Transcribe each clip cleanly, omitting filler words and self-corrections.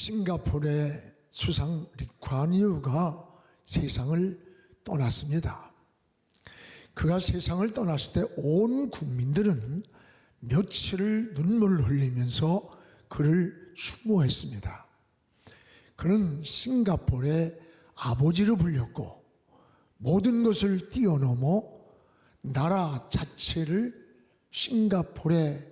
싱가포르의 수상 리쿠안유가 세상을 떠났습니다. 그가 세상을 떠났을 때 온 국민들은 며칠을 눈물을 흘리면서 그를 추모했습니다. 그는 싱가포르의 아버지로 불렸고 모든 것을 뛰어넘어 나라 자체를 싱가포르의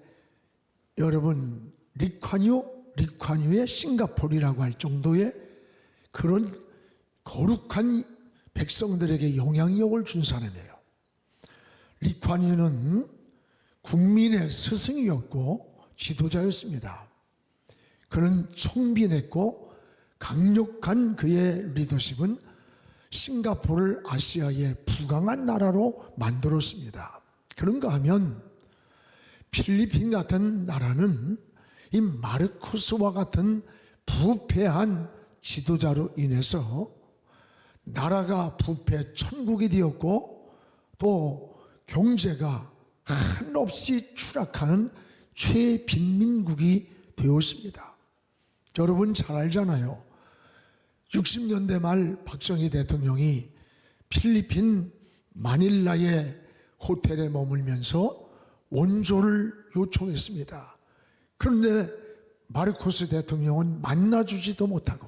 여러분 리쿠안유의 싱가포르라고 할 정도의 그런 거룩한 백성들에게 영향력을 준 사람이에요. 리쿠안유는 국민의 스승이었고 지도자였습니다. 그는 총빈했고 강력한 그의 리더십은 싱가포르를 아시아의 부강한 나라로 만들었습니다. 그런가 하면 필리핀 같은 나라는 이 마르코스와 같은 부패한 지도자로 인해서 나라가 부패 천국이 되었고 또 경제가 한없이 추락하는 최빈민국이 되었습니다. 여러분 잘 알잖아요. 60년대 말 박정희 대통령이 필리핀 마닐라의 호텔에 머물면서 원조를 요청했습니다. 그런데 마르코스 대통령은 만나주지도 못하고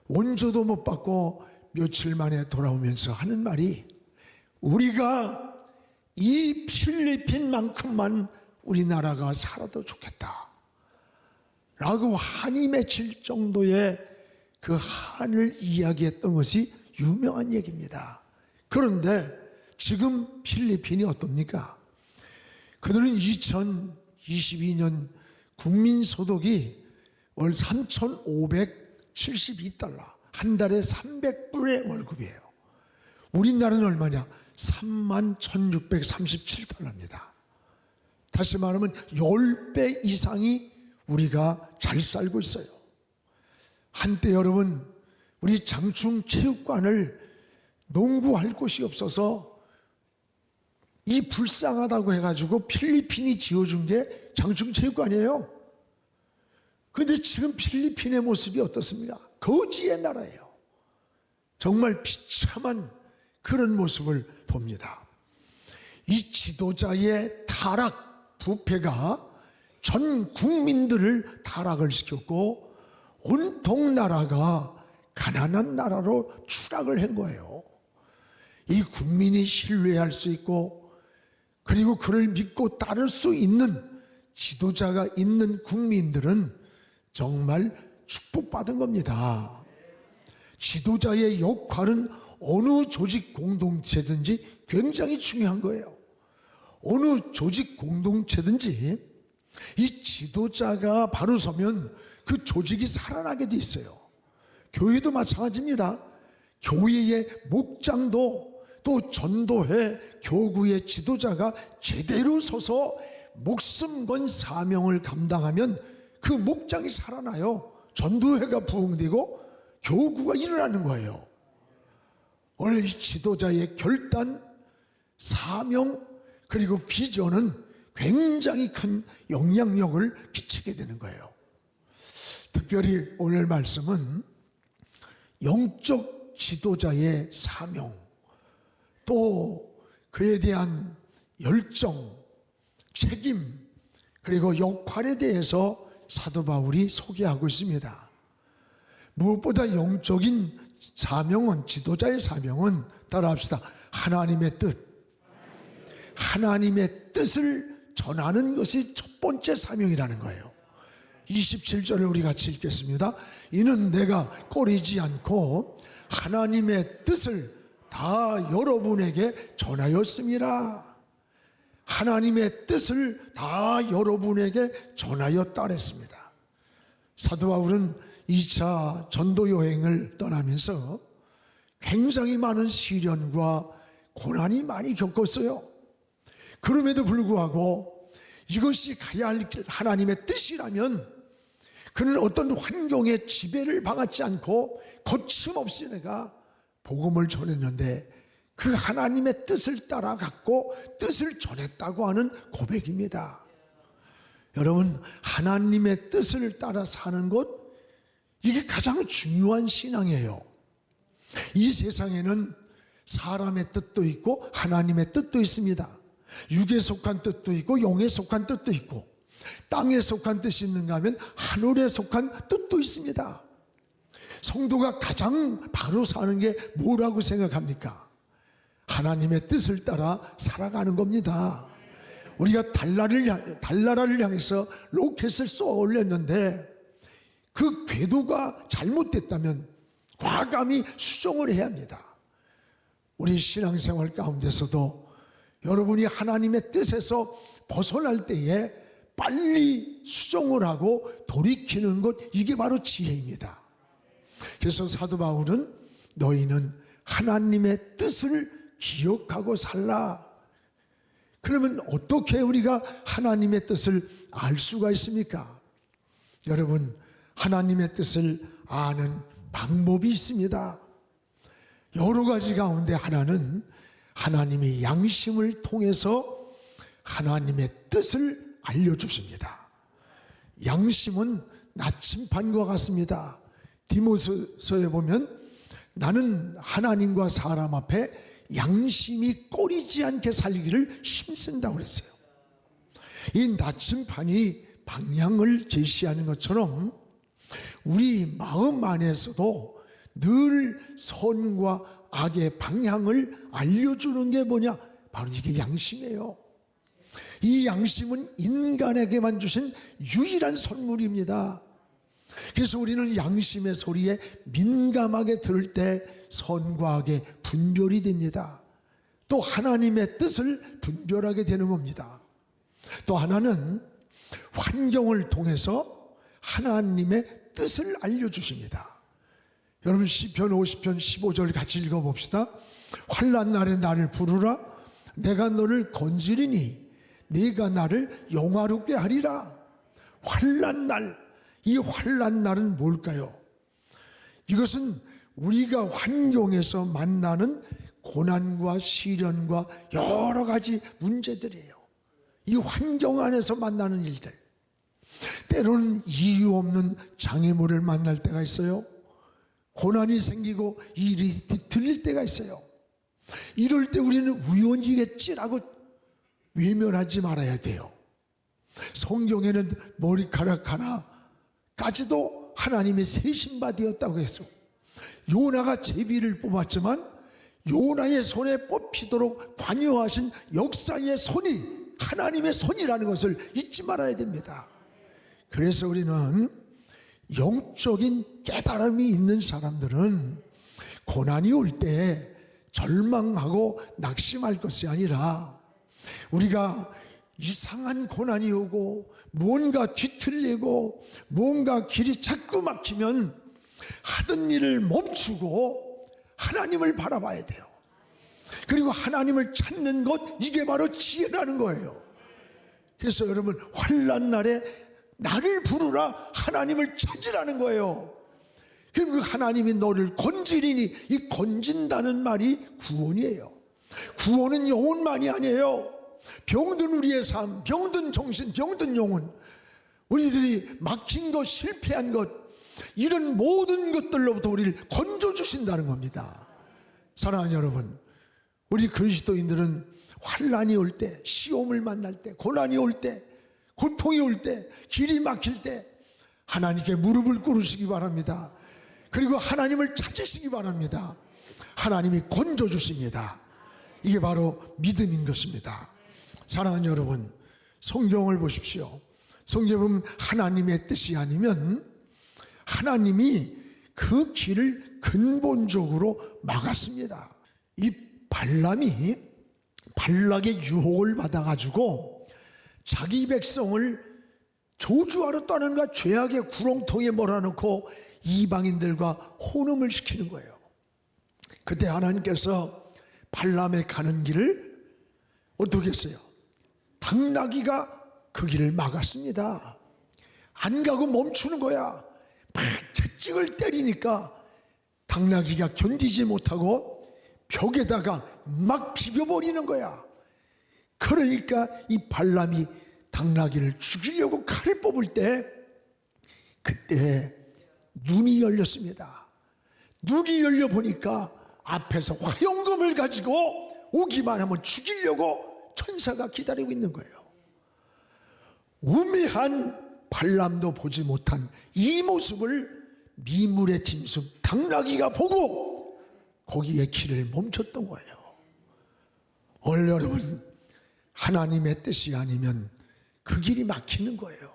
원조도 못 받고 며칠 만에 돌아오면서 하는 말이 우리가 이 필리핀만큼만 우리나라가 살아도 좋겠다 라고 한이 맺힐 정도의 그 한을 이야기했던 것이 유명한 얘기입니다. 그런데 지금 필리핀이 어떻습니까? 그들은 2022년 국민소득이 월 3,572달러, 한 달에 300불의 월급이에요. 우리나라는 얼마냐? 31,637달러입니다. 다시 말하면 10배 이상이 우리가 잘 살고 있어요. 한때 여러분 우리 장충체육관을 농구할 곳이 없어서 이 불쌍하다고 해가지고 필리핀이 지어준 게 장충체육관이에요. 그런데 지금 필리핀의 모습이 어떻습니까? 거지의 나라예요. 정말 비참한 그런 모습을 봅니다. 이 지도자의 타락, 부패가 전 국민들을 타락을 시켰고 온통 나라가 가난한 나라로 추락을 한 거예요. 이 국민이 신뢰할 수 있고 그리고 그를 믿고 따를 수 있는 지도자가 있는 국민들은 정말 축복받은 겁니다. 지도자의 역할은 어느 조직 공동체든지 굉장히 중요한 거예요. 어느 조직 공동체든지 이 지도자가 바로 서면 그 조직이 살아나게 돼 있어요. 교회도 마찬가지입니다. 교회의 목장도 또 전도회, 교구의 지도자가 제대로 서서 목숨 건 사명을 감당하면 그 목장이 살아나요. 전도회가 부흥되고 교구가 일어나는 거예요. 오늘 이 지도자의 결단, 사명 그리고 비전은 굉장히 큰 영향력을 끼치게 되는 거예요. 특별히 오늘 말씀은 영적 지도자의 사명, 또 그에 대한 열정, 책임, 그리고 역할에 대해서 사도 바울이 소개하고 있습니다. 무엇보다 영적인 사명은, 지도자의 사명은 따라합시다. 하나님의 뜻. 하나님의 뜻을 전하는 것이 첫 번째 사명이라는 거예요. 27절을 우리 같이 읽겠습니다. 이는 내가 꺼리지 않고 하나님의 뜻을 다 여러분에게 전하였습니다. 하나님의 뜻을 다 여러분에게 전하였다 그랬습니다. 사도 바울은 2차 전도 여행을 떠나면서 굉장히 많은 시련과 고난이 많이 겪었어요. 그럼에도 불구하고 이것이 가야 할 하나님의 뜻이라면 그는 어떤 환경에 지배를 당하지 않고 거침없이 내가 복음을 전했는데 그 하나님의 뜻을 따라갔고 뜻을 전했다고 하는 고백입니다. 여러분, 하나님의 뜻을 따라 사는 것 이게 가장 중요한 신앙이에요. 이 세상에는 사람의 뜻도 있고 하나님의 뜻도 있습니다. 육에 속한 뜻도 있고 영에 속한 뜻도 있고, 땅에 속한 뜻이 있는가 하면 하늘에 속한 뜻도 있습니다. 성도가 가장 바로 사는 게 뭐라고 생각합니까? 하나님의 뜻을 따라 살아가는 겁니다. 우리가 달나라를 향해서 로켓을 쏘아 올렸는데 그 궤도가 잘못됐다면 과감히 수정을 해야 합니다. 우리 신앙생활 가운데서도 여러분이 하나님의 뜻에서 벗어날 때에 빨리 수정을 하고 돌이키는 것, 이게 바로 지혜입니다. 그래서 사도 바울은 너희는 하나님의 뜻을 기억하고 살라. 그러면 어떻게 우리가 하나님의 뜻을 알 수가 있습니까? 여러분, 하나님의 뜻을 아는 방법이 있습니다. 여러 가지 가운데 하나는 하나님의 양심을 통해서 하나님의 뜻을 알려주십니다. 양심은 나침반과 같습니다. 디모서에 보면 나는 하나님과 사람 앞에 양심이 꺼리지 않게 살기를 힘쓴다고 그랬어요. 이 나침반이 방향을 제시하는 것처럼 우리 마음 안에서도 늘 선과 악의 방향을 알려주는 게 뭐냐? 바로 이게 양심이에요. 이 양심은 인간에게만 주신 유일한 선물입니다. 그래서 우리는 양심의 소리에 민감하게 들을 때 선과 악의 분별이 됩니다. 또 하나님의 뜻을 분별하게 되는 겁니다. 또 하나는 환경을 통해서 하나님의 뜻을 알려주십니다. 여러분, 시편 50편 15절 같이 읽어봅시다. 환난 날에 나를 부르라. 내가 너를 건지리니 네가 나를 영화롭게 하리라. 환난 날, 이 환난 날은 뭘까요? 이것은 우리가 환경에서 만나는 고난과 시련과 여러 가지 문제들이에요. 이 환경 안에서 만나는 일들. 때로는 이유 없는 장애물을 만날 때가 있어요. 고난이 생기고 일이 뒤틀릴 때가 있어요. 이럴 때 우리는 우연이겠지라고 외면하지 말아야 돼요. 성경에는 머리카락 하나까지도 하나님의 세신바 되었다고 해서 요나가 제비를 뽑았지만 요나의 손에 뽑히도록 관여하신 역사의 손이 하나님의 손이라는 것을 잊지 말아야 됩니다. 그래서 우리는 영적인 깨달음이 있는 사람들은 고난이 올 때 절망하고 낙심할 것이 아니라, 우리가 이상한 고난이 오고 뭔가 뒤틀리고 뭔가 길이 자꾸 막히면 하던 일을 멈추고 하나님을 바라봐야 돼요. 그리고 하나님을 찾는 것, 이게 바로 지혜라는 거예요. 그래서 여러분, 환난 날에 나를 부르라, 하나님을 찾으라는 거예요. 그럼 그 하나님이 너를 건지리니, 이 건진다는 말이 구원이에요. 구원은 영혼만이 아니에요. 병든 우리의 삶, 병든 정신, 병든 영혼, 우리들이 막힌 것, 실패한 것, 이런 모든 것들로부터 우리를 건져주신다는 겁니다. 사랑하는 여러분, 우리 그리스도인들은 환난이 올 때, 시험을 만날 때, 고난이 올 때, 고통이 올 때, 길이 막힐 때 하나님께 무릎을 꿇으시기 바랍니다. 그리고 하나님을 찾으시기 바랍니다. 하나님이 건져주십니다. 이게 바로 믿음인 것입니다. 사랑하는 여러분, 성경을 보십시오. 성경에 보면 하나님의 뜻이 아니면 하나님이 그 길을 근본적으로 막았습니다. 이 발람이 발락의 유혹을 받아가지고 자기 백성을 저주하러 떠나는가, 죄악의 구렁텅이에 몰아넣고 이방인들과 혼음을 시키는 거예요. 그때 하나님께서 발람의 가는 길을 어떻게 했어요? 당나귀가 그 길을 막았습니다. 안 가고 멈추는 거야. 막 채찍을 때리니까 당나귀가 견디지 못하고 벽에다가 막 비벼버리는 거야. 그러니까 이 발람이 당나귀를 죽이려고 칼을 뽑을 때, 그때 눈이 열렸습니다. 눈이 열려 보니까 앞에서 화용검을 가지고 오기만 하면 죽이려고 천사가 기다리고 있는 거예요. 우매한 발람도 보지 못한 이 모습을 미물의 짐승 당나귀가 보고 거기에 길을 멈췄던 거예요. 오늘 여러분, 하나님의 뜻이 아니면 그 길이 막히는 거예요.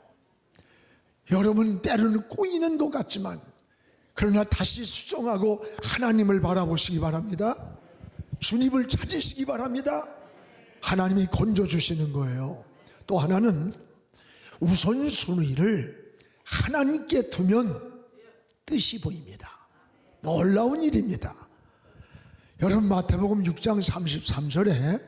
여러분, 때로는 꼬이는 것 같지만 그러나 다시 수정하고 하나님을 바라보시기 바랍니다. 주님을 찾으시기 바랍니다. 하나님이 건져주시는 거예요. 또 하나는 우선순위를 하나님께 두면 뜻이 보입니다. 놀라운 일입니다. 여러분, 마태복음 6장 33절에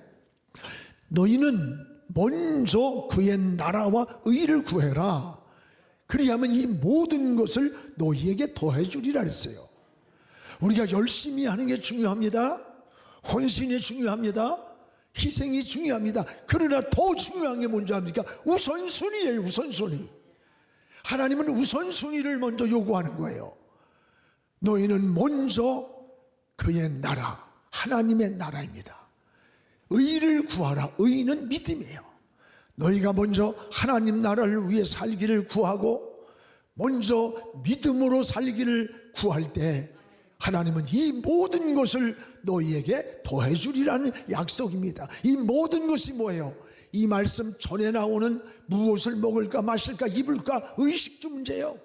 너희는 먼저 그의 나라와 의를 구해라. 그리하면 이 모든 것을 너희에게 더해주리라 그랬어요. 우리가 열심히 하는 게 중요합니다. 헌신이 중요합니다. 희생이 중요합니다. 그러나 더 중요한 게 뭔지 압니까? 우선순위예요. 우선순위. 하나님은 우선순위를 먼저 요구하는 거예요. 너희는 먼저 그의 나라, 하나님의 나라입니다. 의를 구하라. 의는 믿음이에요. 너희가 먼저 하나님 나라를 위해 살기를 구하고 먼저 믿음으로 살기를 구할 때 하나님은 이 모든 것을 너희에게 더해주리라는 약속입니다. 이 모든 것이 뭐예요? 이 말씀 전에 나오는 무엇을 먹을까 마실까 입을까 의식주 문제예요.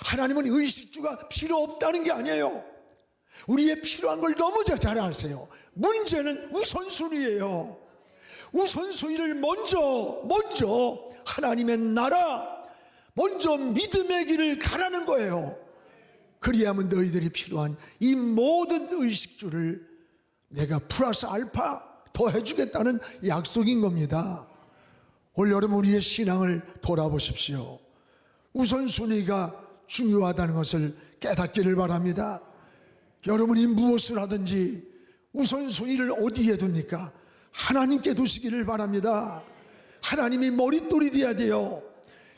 하나님은 의식주가 필요 없다는 게 아니에요. 우리의 필요한 걸 너무 잘 아세요. 문제는 우선순위예요. 우선순위를 먼저 하나님의 나라, 먼저 믿음의 길을 가라는 거예요. 그리하면 너희들이 필요한 이 모든 의식주를 내가 플러스 알파 더해주겠다는 약속인 겁니다. 올 여름 우리의 신앙을 돌아보십시오. 우선순위가 중요하다는 것을 깨닫기를 바랍니다. 여러분이 무엇을 하든지 우선순위를 어디에 둡니까? 하나님께 두시기를 바랍니다. 하나님이 머릿돌이 돼야 돼요.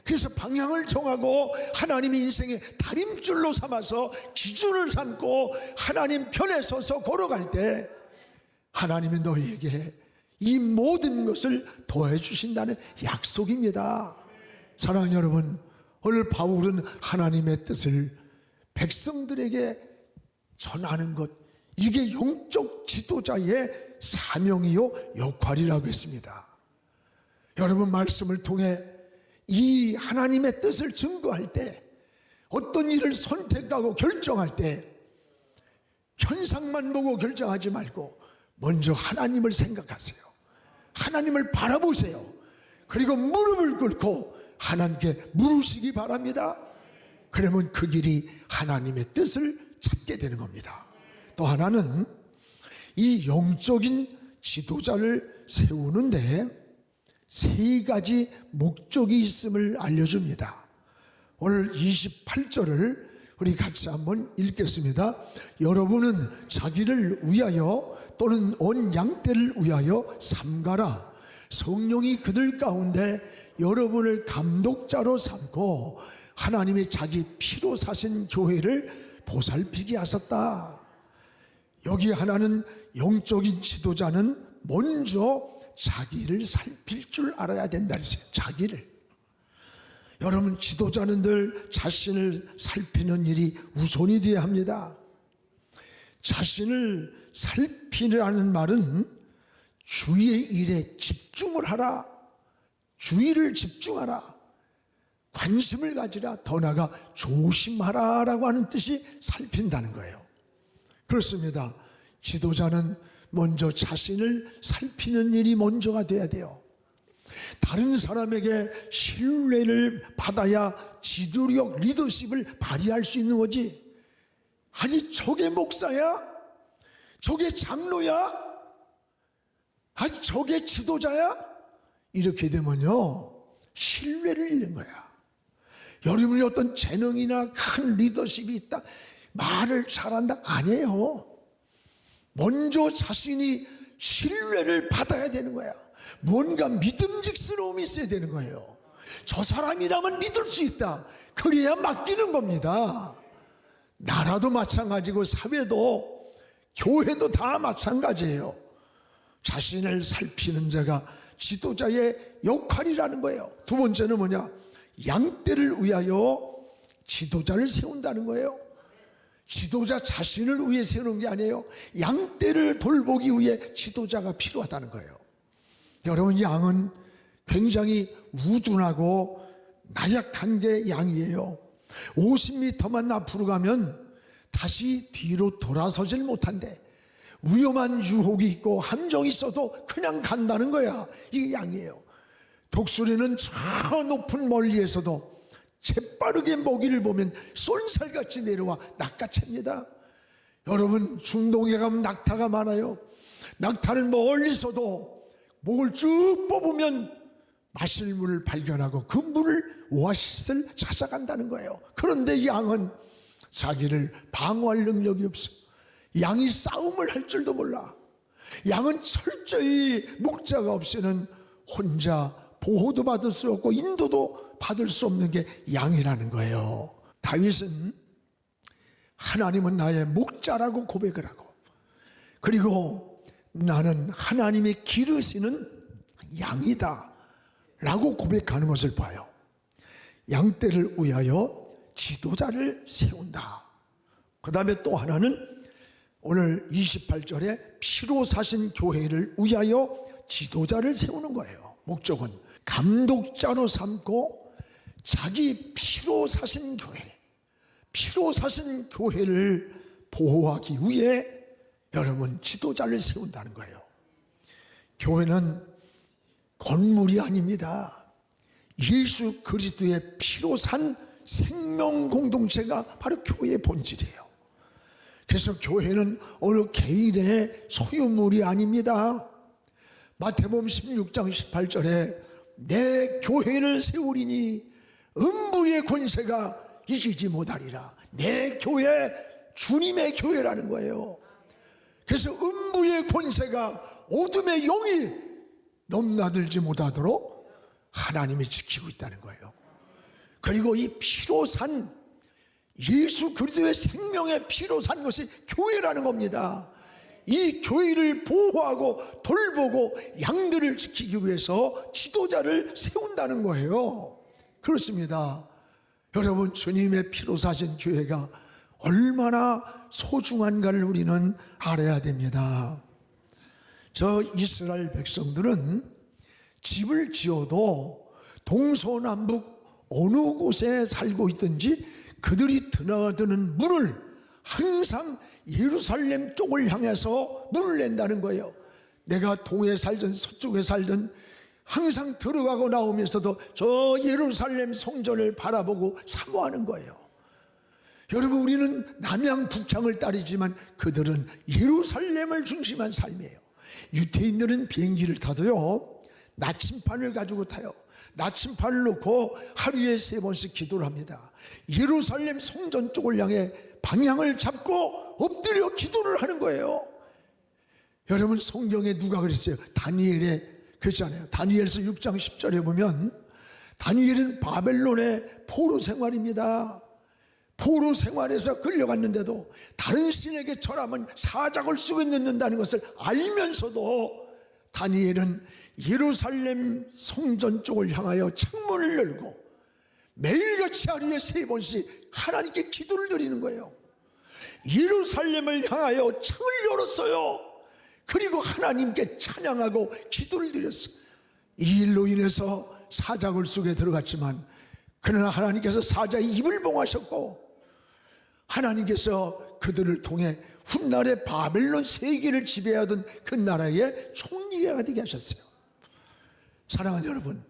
그래서 방향을 정하고 하나님의 인생의 다림줄로 삼아서 기준을 삼고 하나님 편에 서서 걸어갈 때 하나님은 너희에게 이 모든 것을 더해 주신다는 약속입니다. 사랑하는 여러분, 오늘 바울은 하나님의 뜻을 백성들에게 전하는 것, 이게 영적 지도자의 사명이요 역할이라고 했습니다. 여러분, 말씀을 통해 이 하나님의 뜻을 증거할 때, 어떤 일을 선택하고 결정할 때 현상만 보고 결정하지 말고 먼저 하나님을 생각하세요. 하나님을 바라보세요. 그리고 무릎을 꿇고 하나님께 물으시기 바랍니다. 그러면 그 길이 하나님의 뜻을 찾게 되는 겁니다. 또 하나는 이 영적인 지도자를 세우는데 세 가지 목적이 있음을 알려줍니다. 오늘 28절을 우리 같이 한번 읽겠습니다. 여러분은 자기를 위하여 또는 온 양떼를 위하여 삼가라. 성령이 그들 가운데 여러분을 감독자로 삼고 하나님이 자기 피로 사신 교회를 보살피게 하셨다. 여기 하나는 영적인 지도자는 먼저 자기를 살필 줄 알아야 된다 그랬어요. 자기를. 여러분, 지도자는 늘 자신을 살피는 일이 우선이 되어야 합니다. 자신을 살피라는 말은 주의 일에 집중을 하라. 주의를 집중하라. 관심을 가지라. 더 나아가 조심하라 라고 하는 뜻이 살핀다는 거예요. 그렇습니다. 지도자는 먼저 자신을 살피는 일이 먼저가 돼야 돼요. 다른 사람에게 신뢰를 받아야 지도력, 리더십을 발휘할 수 있는 거지. 아니, 저게 목사야? 저게 장로야? 아니, 저게 지도자야? 이렇게 되면요, 신뢰를 잃는 거야. 여러분이 어떤 재능이나 큰 리더십이 있다, 말을 잘한다, 아니에요. 먼저 자신이 신뢰를 받아야 되는 거야. 뭔가 믿음직스러움이 있어야 되는 거예요. 저 사람이라면 믿을 수 있다. 그래야 맡기는 겁니다. 나라도 마찬가지고 사회도 교회도 다 마찬가지예요. 자신을 살피는 자가 지도자의 역할이라는 거예요. 두 번째는 뭐냐? 양떼를 위하여 지도자를 세운다는 거예요. 지도자 자신을 위해 세우는 게 아니에요. 양떼를 돌보기 위해 지도자가 필요하다는 거예요. 여러분, 양은 굉장히 우둔하고 나약한 게 양이에요. 50m만 앞으로 가면 다시 뒤로 돌아서질 못한대. 위험한 유혹이 있고 함정이 있어도 그냥 간다는 거야. 이게 양이에요. 독수리는 저 높은 멀리에서도 재빠르게 먹이를 보면 쏜살같이 내려와 낚아챕니다. 여러분, 중동에 가면 낙타가 많아요. 낙타는 멀리서도 목을 쭉 뽑으면 마실 물을 발견하고 그 물을 오아시스를 찾아간다는 거예요. 그런데 양은 자기를 방어할 능력이 없어. 양이 싸움을 할 줄도 몰라. 양은 철저히 목자가 없이는 혼자 보호도 받을 수 없고 인도도 받을 수 없는 게 양이라는 거예요. 다윗은 하나님은 나의 목자라고 고백을 하고, 그리고 나는 하나님의 기르시는 양이다 라고 고백하는 것을 봐요. 양떼를 위하여 지도자를 세운다. 그 다음에 또 하나는 오늘 28절에 피로 사신 교회를 위하여 지도자를 세우는 거예요. 목적은 감독자로 삼고 자기 피로 사신 교회, 피로 사신 교회를 보호하기 위해 여러분 지도자를 세운다는 거예요. 교회는 건물이 아닙니다. 예수 그리스도의 피로 산 생명 공동체가 바로 교회의 본질이에요. 그래서 교회는 어느 개인의 소유물이 아닙니다. 마태복음 16장 18절에 내 교회를 세우리니 음부의 권세가 이기지 못하리라. 내 교회, 주님의 교회라는 거예요. 그래서 음부의 권세가 어둠의 영이 넘나들지 못하도록 하나님이 지키고 있다는 거예요. 그리고 이 피로 산 예수 그리스도의 생명의 피로 산 것이 교회라는 겁니다. 이 교회를 보호하고 돌보고 양들을 지키기 위해서 지도자를 세운다는 거예요. 그렇습니다. 여러분, 주님의 피로 사신 교회가 얼마나 소중한가를 우리는 알아야 됩니다. 저 이스라엘 백성들은 집을 지어도 동서남북 어느 곳에 살고 있든지 그들이 드나드는 문을 항상 예루살렘 쪽을 향해서 문을 낸다는 거예요. 내가 동에 살든 서쪽에 살든 항상 들어가고 나오면서도 저 예루살렘 성전을 바라보고 사모하는 거예요. 여러분, 우리는 남양 북향을 따르지만 그들은 예루살렘을 중심한 삶이에요. 유태인들은 비행기를 타도요, 나침판을 가지고 타요. 나침판을 놓고 하루에 3번씩 기도를 합니다. 예루살렘 성전 쪽을 향해 방향을 잡고 엎드려 기도를 하는 거예요. 여러분, 성경에 누가 그랬어요? 다니엘에 그랬잖아요. 다니엘서 6장 10절에 보면 다니엘은 바벨론의 포로 생활입니다. 포로 생활에서 끌려갔는데도 다른 신에게 절하면 사작을 쓰고 있는다는 것을 알면서도 다니엘은 예루살렘 성전 쪽을 향하여 창문을 열고 매일같이 하루에 3번씩 하나님께 기도를 드리는 거예요. 예루살렘을 향하여 창을 열었어요. 그리고 하나님께 찬양하고 기도를 드렸어요. 이 일로 인해서 사자굴 속에 들어갔지만 그러나 하나님께서 사자의 입을 봉하셨고 하나님께서 그들을 통해 훗날에 바벨론 세계를 지배하던 그 나라의 총리가 되게 하셨어요. 사랑하는 여러분,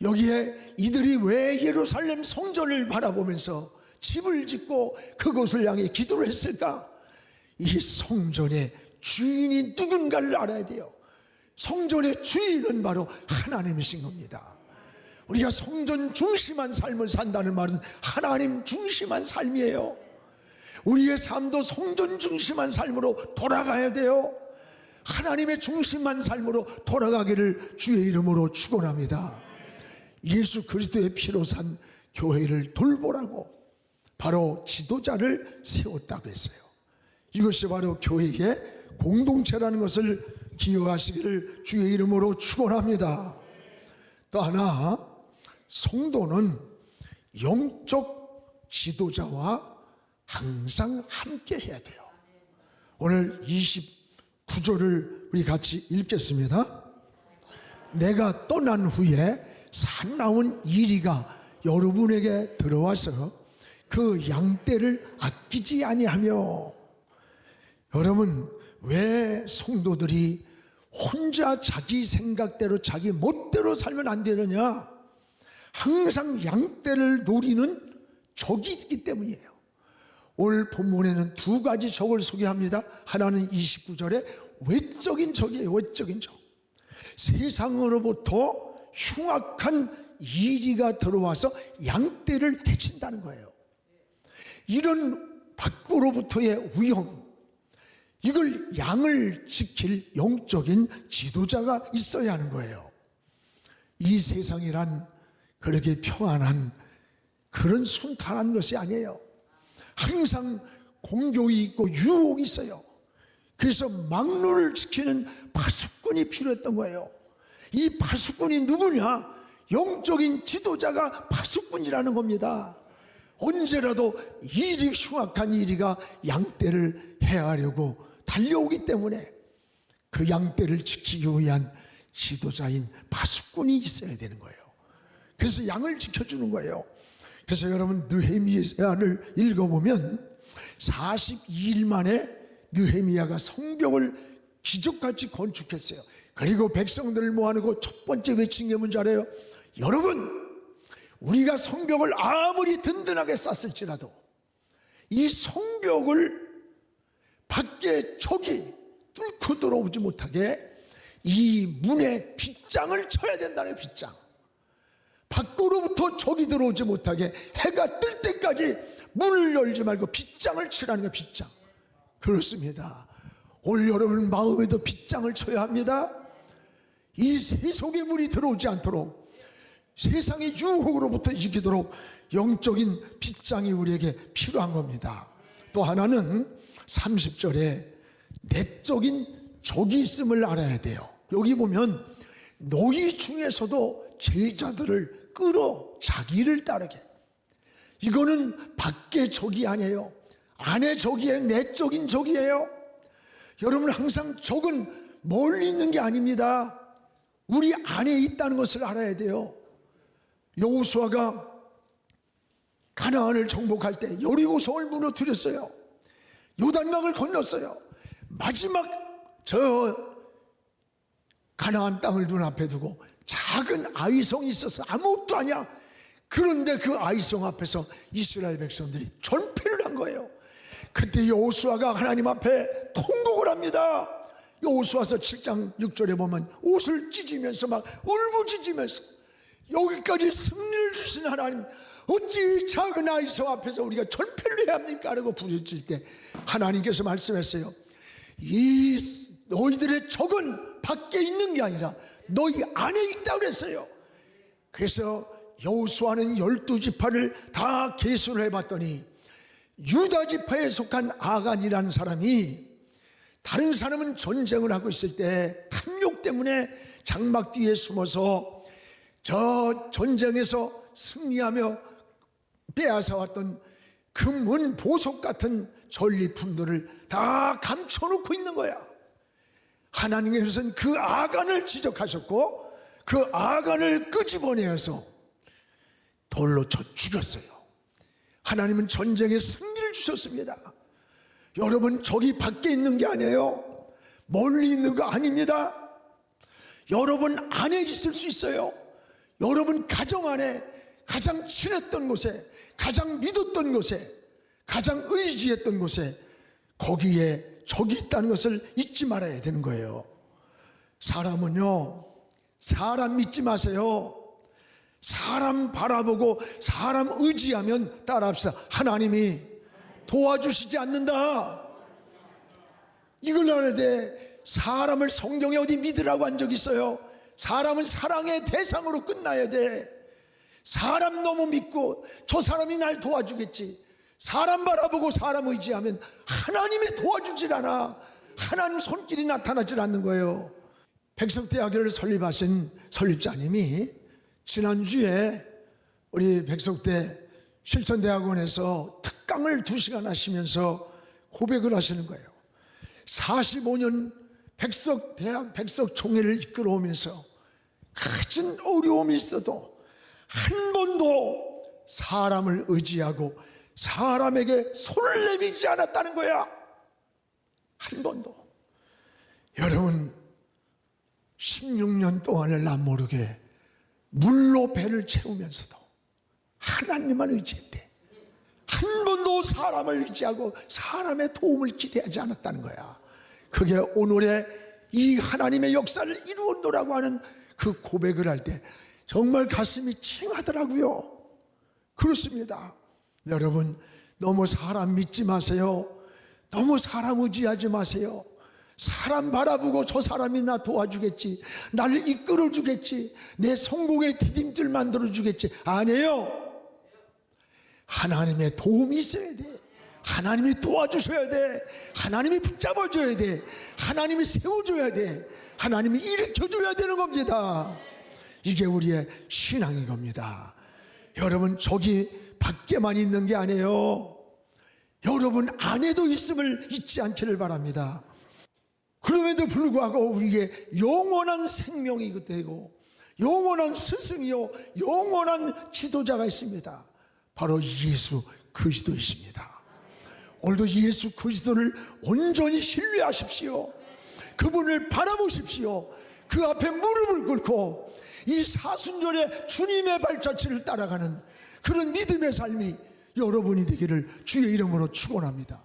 여기에 이들이 왜 예루살렘 성전을 바라보면서 집을 짓고 그곳을 향해 기도를 했을까? 이 성전의 주인이 누군가를 알아야 돼요. 성전의 주인은 바로 하나님이신 겁니다. 우리가 성전 중심한 삶을 산다는 말은 하나님 중심한 삶이에요. 우리의 삶도 성전 중심한 삶으로 돌아가야 돼요. 하나님의 중심한 삶으로 돌아가기를 주의 이름으로 축원합니다. 예수 그리스도의 피로 산 교회를 돌보라고 바로 지도자를 세웠다고 했어요. 이것이 바로 교회의 공동체라는 것을 기억하시기를 주의 이름으로 축원합니다. 또 하나, 성도는 영적 지도자와 항상 함께 해야 돼요. 오늘 29절을 우리 같이 읽겠습니다. 내가 떠난 후에 사나운 이리가 여러분에게 들어와서 그 양떼를 아끼지 아니하며. 여러분, 왜 성도들이 혼자 자기 생각대로 자기 멋대로 살면 안 되느냐? 항상 양떼를 노리는 적이 있기 때문이에요. 오늘 본문에는 두 가지 적을 소개합니다. 하나는 29절에 외적인 적이에요. 외적인 적. 세상으로부터 흉악한 이리가 들어와서 양떼를 해친다는 거예요. 이런 밖으로부터의 위험, 이걸 양을 지킬 영적인 지도자가 있어야 하는 거예요. 이 세상이란 그렇게 평안한 그런 순탄한 것이 아니에요. 항상 공격이 있고 유혹이 있어요. 그래서 막루를 지키는 파수꾼이 필요했던 거예요. 이 파수꾼이 누구냐? 영적인 지도자가 파수꾼이라는 겁니다. 언제라도 이리 흉악한 이리가 양떼를 해하려고 달려오기 때문에 그 양떼를 지키기 위한 지도자인 파수꾼이 있어야 되는 거예요. 그래서 양을 지켜주는 거예요. 그래서 여러분, 느헤미야를 읽어보면 42일 만에 느헤미야가 성벽을 기적같이 건축했어요. 그리고 백성들을 모아놓고 첫 번째 외친 게 뭔지 알아요? 여러분, 우리가 성벽을 아무리 든든하게 쌌을지라도 이 성벽을 밖에 적이 뚫고 들어오지 못하게 이 문에 빗장을 쳐야 된다는 빗장. 밖으로부터 적이 들어오지 못하게 해가 뜰 때까지 문을 열지 말고 빗장을 치라는 거예요. 빗장. 그렇습니다. 오늘 여러분 마음에도 빗장을 쳐야 합니다. 이 세속의 물이 들어오지 않도록, 세상의 유혹으로부터 이기도록 영적인 빗장이 우리에게 필요한 겁니다. 또 하나는 30절에 내적인 적이 있음을 알아야 돼요. 여기 보면 너희 중에서도 제자들을 끌어 자기를 따르게. 이거는 밖의 적이 아니에요. 안의 적이에요. 내적인 적이에요. 여러분, 항상 적은 멀리 있는 게 아닙니다. 우리 안에 있다는 것을 알아야 돼요. 여호수아가 가나안을 정복할 때 여리고성을 무너뜨렸어요. 요단강을 건넜어요. 마지막 저 가나안 땅을 눈앞에 두고 작은 아이성이 있어서 아무것도 아니야. 그런데 그 아이성 앞에서 이스라엘 백성들이 전패를 한 거예요. 그때 여호수아가 하나님 앞에 통곡을 합니다. 여호수아서 7장 6절에 보면 옷을 찢으면서 막 울부짖으면서, 여기까지 승리를 주신 하나님, 어찌 작은 아이성 앞에서 우리가 전패를 해야 합니까? 라고 부르짖을 때 하나님께서 말씀했어요. 이 너희들의 적은 밖에 있는 게 아니라 너희 안에 있다고 그랬어요. 그래서 여호수아는 12지파를 다 계수를 해봤더니 유다 지파에 속한 아간이라는 사람이, 다른 사람은 전쟁을 하고 있을 때 탐욕 때문에 장막 뒤에 숨어서 저 전쟁에서 승리하며 빼앗아왔던 금은 보석 같은 전리품들을 다 감춰놓고 있는 거야. 하나님께서는 그 아간을 지적하셨고 그 아간을 끄집어내어서 돌로 쳐 죽였어요. 하나님은 전쟁에 승리를 주셨습니다. 여러분, 적이 밖에 있는 게 아니에요. 멀리 있는 거 아닙니다. 여러분 안에 있을 수 있어요. 여러분 가정 안에 가장 친했던 곳에, 가장 믿었던 곳에, 가장 의지했던 곳에, 거기에 적이 있다는 것을 잊지 말아야 되는 거예요. 사람은요, 사람 믿지 마세요. 사람 바라보고 사람 의지하면 따라합시다. 하나님이 도와주시지 않는다. 이걸 알아야 돼. 사람을 성경에 어디 믿으라고 한 적 있어요? 사람은 사랑의 대상으로 끝나야 돼. 사람 너무 믿고 저 사람이 날 도와주겠지, 사람 바라보고 사람 의지하면 하나님이 도와주질 않아. 하나님 손길이 나타나질 않는 거예요. 백석대학교를 설립하신 설립자님이 지난주에 우리 백석대 실천대학원에서 특강을 2시간 하시면서 고백을 하시는 거예요. 45년 백석대학 백석총회를 이끌어오면서 가진 어려움이 있어도 한 번도 사람을 의지하고 사람에게 손을 내밀지 않았다는 거야. 한 번도. 여러분 16년 동안을 남 모르게 물로 배를 채우면서도 하나님만 의지했대. 한 번도 사람을 의지하고 사람의 도움을 기대하지 않았다는 거야. 그게 오늘의 이 하나님의 역사를 이루었노라고 하는 그 고백을 할 때 정말 가슴이 찡하더라고요. 그렇습니다. 여러분 너무 사람 믿지 마세요. 너무 사람 의지하지 마세요. 사람 바라보고 저 사람이 나 도와주겠지, 나를 이끌어주겠지, 내 성공의 디딤돌 만들어주겠지. 아니에요. 하나님의 도움이 있어야 돼. 하나님이 도와주셔야 돼. 하나님이 붙잡아줘야 돼. 하나님이 세워줘야 돼. 하나님이 일으켜줘야 되는 겁니다. 이게 우리의 신앙인 겁니다. 여러분 저기 밖에만 있는 게 아니에요. 여러분 안에도 있음을 잊지 않기를 바랍니다. 그럼에도 불구하고 우리에게 영원한 생명이 되고 영원한 스승이요 영원한 지도자가 있습니다. 바로 예수 그리스도이십니다. 오늘도 예수 그리스도를 온전히 신뢰하십시오. 그분을 바라보십시오. 그 앞에 무릎을 꿇고 이 사순절의 주님의 발자취를 따라가는 그런 믿음의 삶이 여러분이 되기를 주의 이름으로 축원합니다.